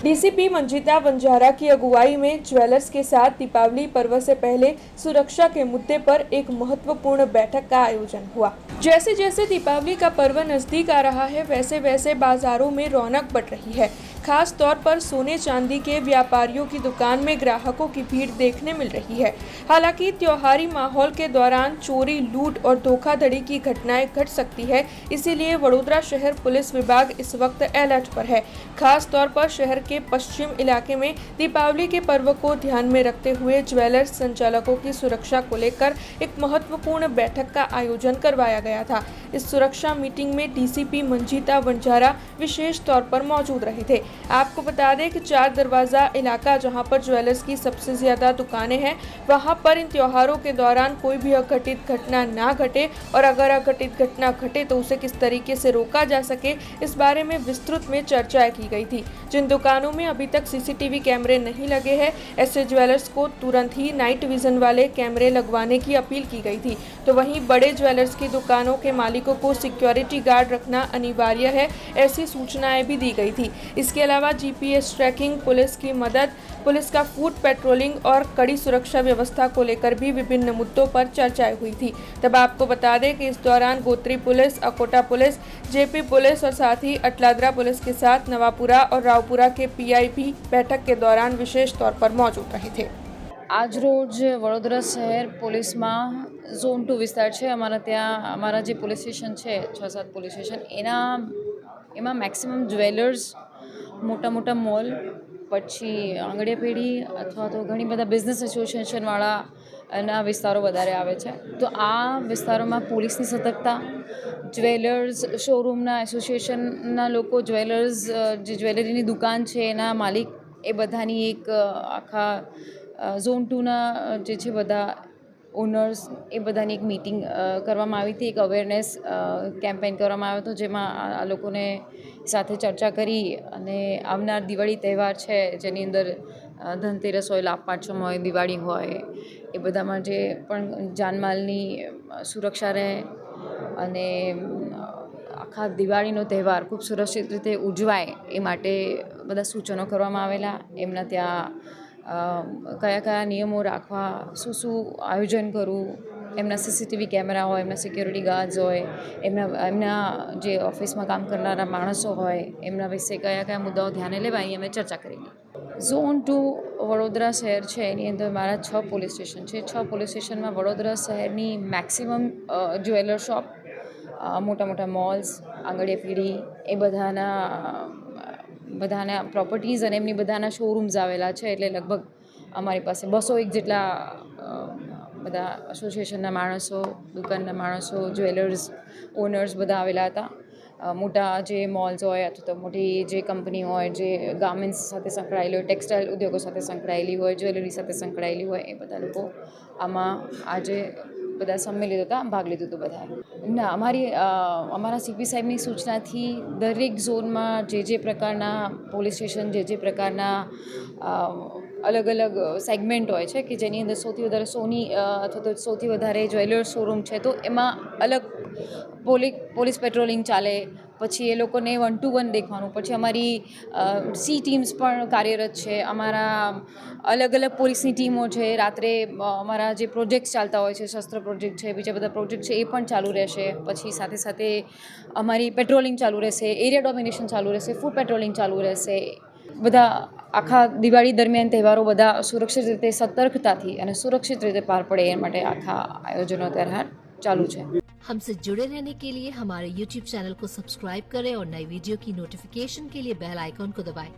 DCP Manjita Vanjara की अगुवाई में ज्वेलर्स के साथ दीपावली पर्व से पहले सुरक्षा के मुद्दे पर एक महत्वपूर्ण बैठक का आयोजन हुआ। जैसे जैसे दीपावली का पर्व नजदीक आ रहा है, वैसे वैसे बाजारों में रौनक बढ़ रही है। खास तौर पर सोने चांदी के व्यापारियों की दुकान में ग्राहकों की भीड़ देखने मिल रही है। हालांकि त्योहारी माहौल के दौरान चोरी, लूट और धोखाधड़ी की घटनाएं घट सकती है, इसीलिए वडोदरा शहर पुलिस विभाग इस वक्त अलर्ट पर है। खास तौर पर शहर के पश्चिम इलाके में दीपावली के पर्व को ध्यान में रखते हुए ज्वेलर्स संचालकों की सुरक्षा को लेकर एक महत्वपूर्ण बैठक का आयोजन करवाया गया था। इस सुरक्षा मीटिंग में डीसीपी मंजिता वंजारा विशेष तौर पर मौजूद रहे थे। आपको बता दें कि 4 दरवाजा इलाका, जहां पर ज्वेलर्स की सबसे ज्यादा दुकानें हैं, वहां पर इन त्योहारों के दौरान कोई भी अघटित घटना ना घटे और अगर अघटित घटना घटे तो उसे किस तरीके से रोका जा सके, इस बारे में विस्तृत में चर्चाएं की गई थी। जिन दुकानों में अभी तक सीसीटीवी कैमरे नहीं लगे हैं, ऐसे ज्वेलर्स को तुरंत ही नाइट विजन वाले कैमरे लगवाने की अपील की गई थी। तो वहीं बड़े ज्वेलर्स की दुकानों के मालिकों को सिक्योरिटी गार्ड रखना अनिवार्य है, ऐसी सूचनाएं भी दी गई थी। इसके अलावा जीपीएस ट्रैकिंग, पुलिस की मदद, पुलिस का फूड पेट्रोलिंग और कड़ी सुरक्षा व्यवस्था को लेकर भी विभिन्न मुद्दों पर चर्चाएं हुई थी। तब आपको बता दें कि इस दौरान Gotri police, Akota police, JP police और साथ ही अटलादरा पुलिस के साथ नवापुरा और रावपुरा के पीआई भी बैठक के दौरान विशेष तौर पर मौजूद रहे थे। आज रोज वडोदरा शहर पुलिस में ઝોન 2 વિસ્તાર છે અમારા, ત્યાં અમારા જે પોલીસ સ્ટેશન છે 6-7 પોલીસ સ્ટેશન એમાં મેક્સિમમ જ્વેલર્સ, મોટા મોટા મોલ, પછી આંગળીયા પેઢી અથવા તો ઘણી બધા બિઝનેસ એસોસિએશનવાળા એના વિસ્તારો વધારે આવે છે। તો આ વિસ્તારોમાં પોલીસની સતર્કતા, જ્વેલર્સ શોરૂમના એસોસિએશનના લોકો, જ્વેલર્સ જે જ્વેલરીની દુકાન છે એના માલિક, એ બધાની એક આખા ઝોન 2ના જે છે બધા ઓનર્સ, એ બધાની એક મીટિંગ કરવામાં આવી હતી। એક અવેરનેસ કેમ્પેન કરવામાં આવ્યો હતો, જેમાં આ લોકોને સાથે ચર્ચા કરી અને આવનાર દિવાળી તહેવાર છે, જેની અંદર ધનતેરસ હોય, લાભ પાંચમ હોય, દિવાળી હોય, એ બધામાં જે પણ જાનમાલની સુરક્ષા રહે અને આખા દિવાળીનો તહેવાર ખૂબ સુરક્ષિત રીતે ઉજવાય એ માટે બધા સૂચનો કરવામાં આવેલા। એમના ત્યાં કયા કયા નિયમો રાખવા, શું આયોજન કરવું, એમના સીસીટીવી કેમેરા હોય, એમના સિક્યોરિટી ગાર્ડ્સ હોય, એમના જે ઓફિસમાં કામ કરનારા માણસો હોય, એમના વિશે કયા કયા મુદ્દાઓ ધ્યાને લેવાય, એ અમે ચર્ચા કરેલી। ઝોન 2 વડોદરા શહેર છે, એની અંદર મારા 6 પોલીસ સ્ટેશન છે। 6 પોલીસ સ્ટેશનમાં વડોદરા શહેરની મેક્સિમમ જ્વેલર શોપ, મોટા મોટા મોલ્સ, આંગળીયા પીઢી, એ બધાના પ્રોપર્ટીઝ અને એમની બધાના શોરૂમ્સ આવેલા છે। એટલે લગભગ અમારી પાસે 201 જેટલા બધા એસોસિએશનના માણસો, દુકાનના માણસો, જ્વેલર્સ ઓનર્સ બધા આવેલા હતા। મોટા જે મોલ્સ હોય અથવા તો મોટી જે કંપની હોય, જે ગાર્મેન્ટ્સ સાથે સંકળાયેલી હોય, ટેક્સટાઇલ ઉદ્યોગો સાથે સંકળાયેલી હોય, જ્વેલરી સાથે સંકળાયેલી હોય, એ બધા લોકો આમાં આજે બધા સંમેલિત હતા, ભાગ લીધું હતું બધાએ। ના, અમારા સીપી સાહેબની સૂચનાથી દરેક ઝોનમાં જે પ્રકારના પોલીસ સ્ટેશન, જે પ્રકારના અલગ અલગ સેગમેન્ટ હોય છે કે જેની અંદર સૌથી વધારે સોની અથવા તો સૌથી વધારે જ્વેલર્સ શોરૂમ છે, તો એમાં અલગ પોલીસ પેટ્રોલિંગ ચાલે। પછી એ લોકોને 1-to-1 દેખવાનું। પછી અમારી સી ટીમ્સ પણ કાર્યરત છે। અમારા અલગ અલગ પોલીસની ટીમો છે। રાત્રે અમારા જે પ્રોજેક્ટ્સ ચાલતા હોય છે, શસ્ત્ર પ્રોજેક્ટ છે, બીજા બધા પ્રોજેક્ટ છે, એ પણ ચાલુ રહેશે। પછી સાથે સાથે અમારી પેટ્રોલિંગ ચાલુ રહેશે, એરિયા ડોમિનેશન ચાલુ રહેશે, ફૂડ પેટ્રોલિંગ ચાલુ રહેશે। બધા આખા દિવાળી દરમિયાન તહેવારો બધા સુરક્ષિત રીતે, સતર્કતાથી અને સુરક્ષિત રીતે પાર પડે એ માટે આખા આયોજનો અત્યારે ચાલુ છે। हमसे जुड़े रहने के लिए हमारे YouTube चैनल को सब्सक्राइब करें और नई वीडियो की नोटिफिकेशन के लिए बेल आइकॉन को दबाएं।